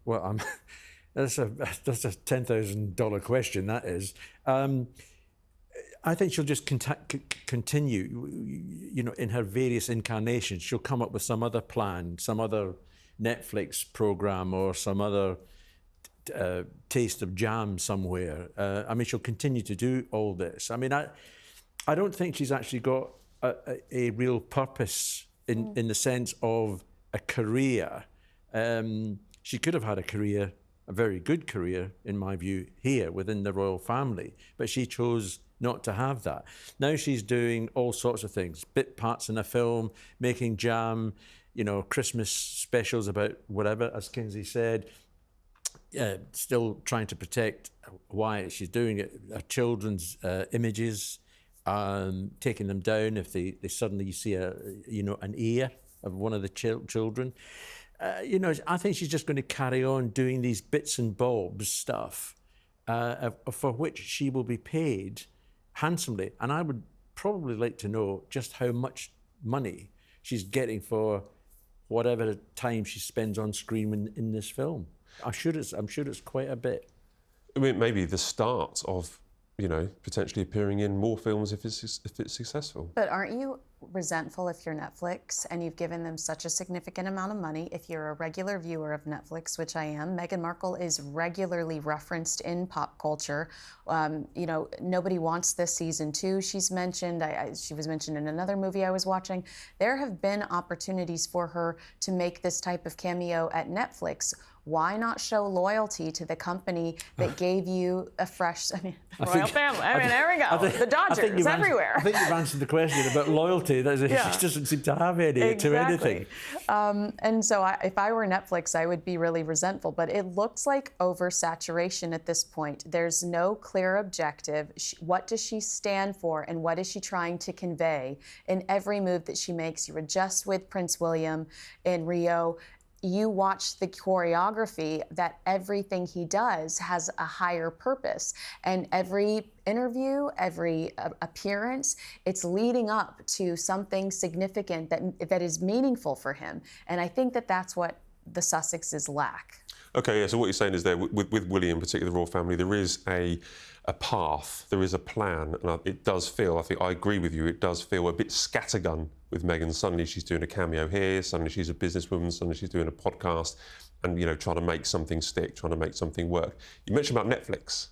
Well, that's a $10,000 question. That is. I think she'll just continue. In her various incarnations, she'll come up with some other plan, some other Netflix program, or some other taste of jam somewhere. She'll continue to do all this. I don't think she's actually got a real purpose in the sense of a career. She could have had a very good career, in my view, here within the royal family, but she chose not to have that. Now she's doing all sorts of things, bit parts in a film, making jam, Christmas specials about whatever, as Kinsey said, still trying to protect why she's doing it, her children's images, taking them down if they suddenly see an ear of one of the children. I think she's just going to carry on doing these bits and bobs stuff for which she will be paid handsomely. And I would probably like to know just how much money she's getting for whatever time she spends on screen in this film. I'm sure it's quite a bit. Maybe the start of, potentially appearing in more films if it's successful. But aren't you resentful if you're Netflix and you've given them such a significant amount of money? If you're a regular viewer of Netflix, which I am, Meghan Markle is regularly referenced in pop culture. Nobody wants this season 2. She's mentioned. She was mentioned in another movie I was watching. There have been opportunities for her to make this type of cameo at Netflix. Why not show loyalty to the company that gave you a fresh, royal family? There we go. The Dodgers everywhere. I think you've answered the question about loyalty. She doesn't seem to have any to anything. And so if I were Netflix, I would be really resentful. But it looks like oversaturation at this point. There's no clear objective. What does she stand for, and what is she trying to convey in every move that she makes? You were just with Prince William in Rio. You watch the choreography, that everything he does has a higher purpose. And every interview, every appearance, it's leading up to something significant that is meaningful for him. And I think that that's what the Sussexes lack. Okay, yeah, so what you're saying is there, with William, particularly the royal family, there is a path, there is a plan, and it does feel, I think I agree with you, it does feel a bit scattergun with Meghan. Suddenly she's doing a cameo here, suddenly she's a businesswoman, suddenly she's doing a podcast and, trying to make something stick, trying to make something work. You mentioned about Netflix.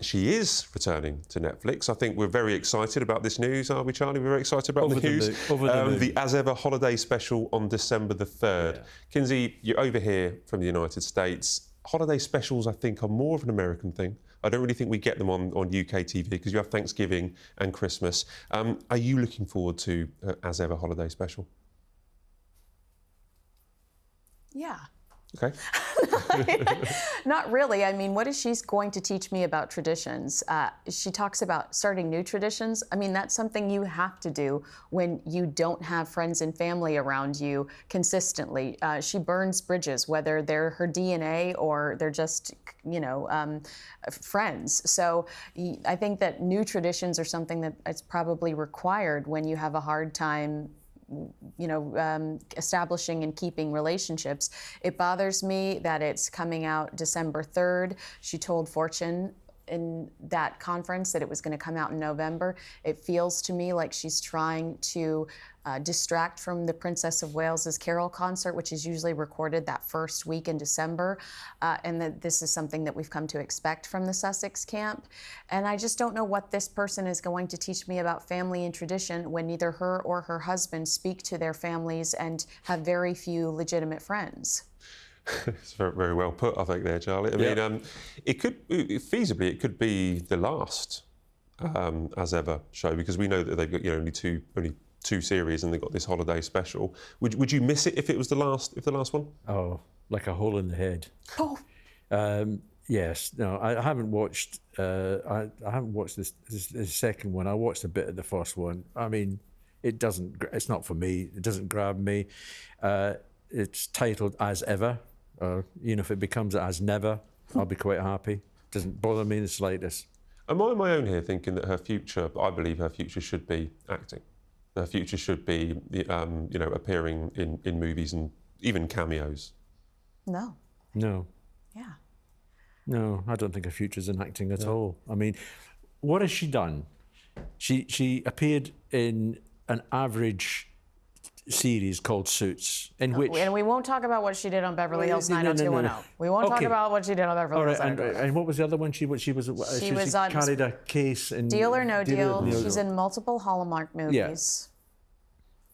She is returning to Netflix. I think we're very excited about this news, are we, Charlie? We're very excited about the news. The As Ever holiday special on December the 3rd. Yeah. Kinsey, you're over here from the United States. Holiday specials, I think, are more of an American thing. I don't really think we get them on UK TV because you have Thanksgiving and Christmas. Are you looking forward to As Ever holiday special? Yeah. Okay. Not really. What is she going to teach me about traditions? She talks about starting new traditions. That's something you have to do when you don't have friends and family around you consistently. She burns bridges, whether they're her DNA or they're just, friends. So I think that new traditions are something that is probably required when you have a hard time establishing and keeping relationships. It bothers me that it's coming out December 3rd. She told Fortune in that conference that it was going to come out in November. It feels to me like she's trying to distract from the Princess of Wales's Carol concert, which is usually recorded that first week in December, and that this is something that we've come to expect from the Sussex camp. And I just don't know what this person is going to teach me about family and tradition when neither her or her husband speak to their families and have very few legitimate friends. It's very, very well put, I think, there, Charlie. It could feasibly, it could be the last As Ever show, because we know that they've got only two series and they've got this holiday special. Would you miss it if it was the last one? Oh, like a hole in the head. Oh. Yes. No, I haven't watched. I haven't watched this second one. I watched a bit of the first one. It doesn't. It's not for me. It doesn't grab me. It's titled As Ever. If it becomes As Never, I'll be quite happy. Doesn't bother me in the slightest. Am I on my own here thinking that her future? I believe her future should be acting. Her future should be, appearing in movies and even cameos. No. No. Yeah. No, I don't think her future's in acting at all. I mean, what has she done? She appeared in an average series called Suits, in which... And we won't talk about what she did on Beverly Hills 90210. We won't talk about what she did on Beverly Hills 90210. And what was the other one? She carried a case in... Deal or No Deal. She's in multiple Hallmark movies.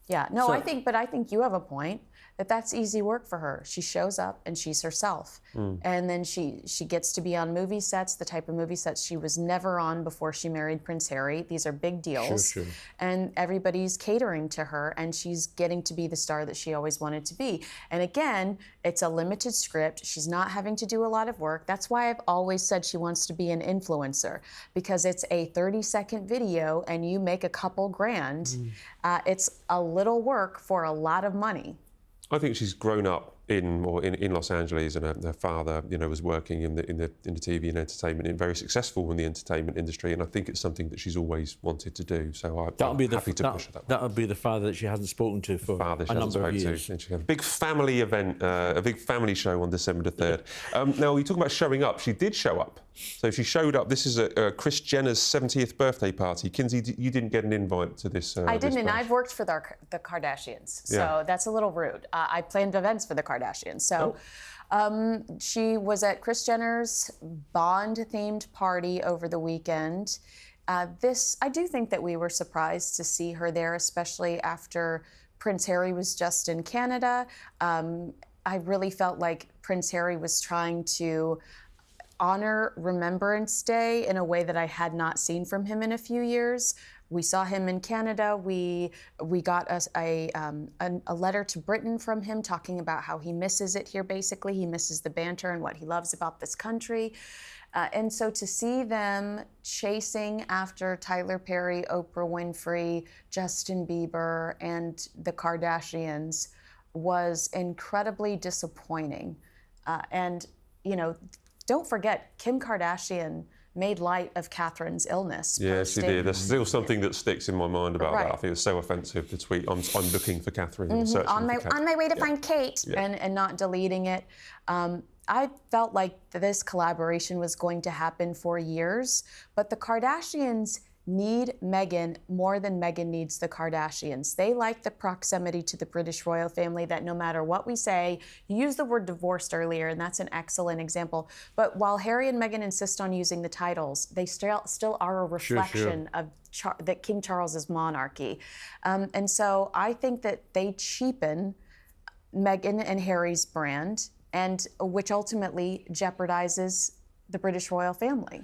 Yeah. No, So- I think you have a point. That's easy work for her. She shows up and she's herself. And then she gets to be on movie sets, the type of movie sets she was never on before she married Prince Harry. These are big deals. Sure. And everybody's catering to her, and she's getting to be the star that she always wanted to be. And again, it's a limited script. She's not having to do a lot of work. That's why I've always said she wants to be an influencer, because it's a 30-second video and you make a couple grand. It's a little work for a lot of money. I think she's grown up in Los Angeles, and her father, was working in the TV and entertainment, and very successful in the entertainment industry. And I think it's something that she's always wanted to do. So I'm happy to push her that way. That'll be the father that she hasn't spoken to for a number of years. And she had a big family event, a big family show on December the 3rd. Now, you talk about showing up. She did show up. So she showed up. This is Kris Jenner's 70th birthday party. Kinsey, you didn't get an invite to this. I didn't, and I've worked for the Kardashians, so that's a little rude. I planned events for the Kardashians. So she was at Kris Jenner's Bond-themed party over the weekend. I do think that we were surprised to see her there, especially after Prince Harry was just in Canada. I really felt like Prince Harry was trying to honor Remembrance Day in a way that I had not seen from him in a few years. We saw him in Canada. We got a letter to Britain from him talking about how he misses it here, basically. He misses the banter and what he loves about this country. And so to see them chasing after Tyler Perry, Oprah Winfrey, Justin Bieber, and the Kardashians was incredibly disappointing. And, don't forget, Kim Kardashian made light of Catherine's illness. Yeah, she did. There's still something that sticks in my mind about that. I think it was so offensive to tweet, I'm looking for Catherine. On my way to find Kate, and not deleting it. I felt like this collaboration was going to happen for years, but the Kardashians need Meghan more than Meghan needs the Kardashians. They like the proximity to the British royal family, that no matter what we say, you used the word divorced earlier, and that's an excellent example. But while Harry and Meghan insist on using the titles, they still are a reflection of that King Charles's monarchy. And so I think that they cheapen Meghan and Harry's brand, and which ultimately jeopardizes the British royal family.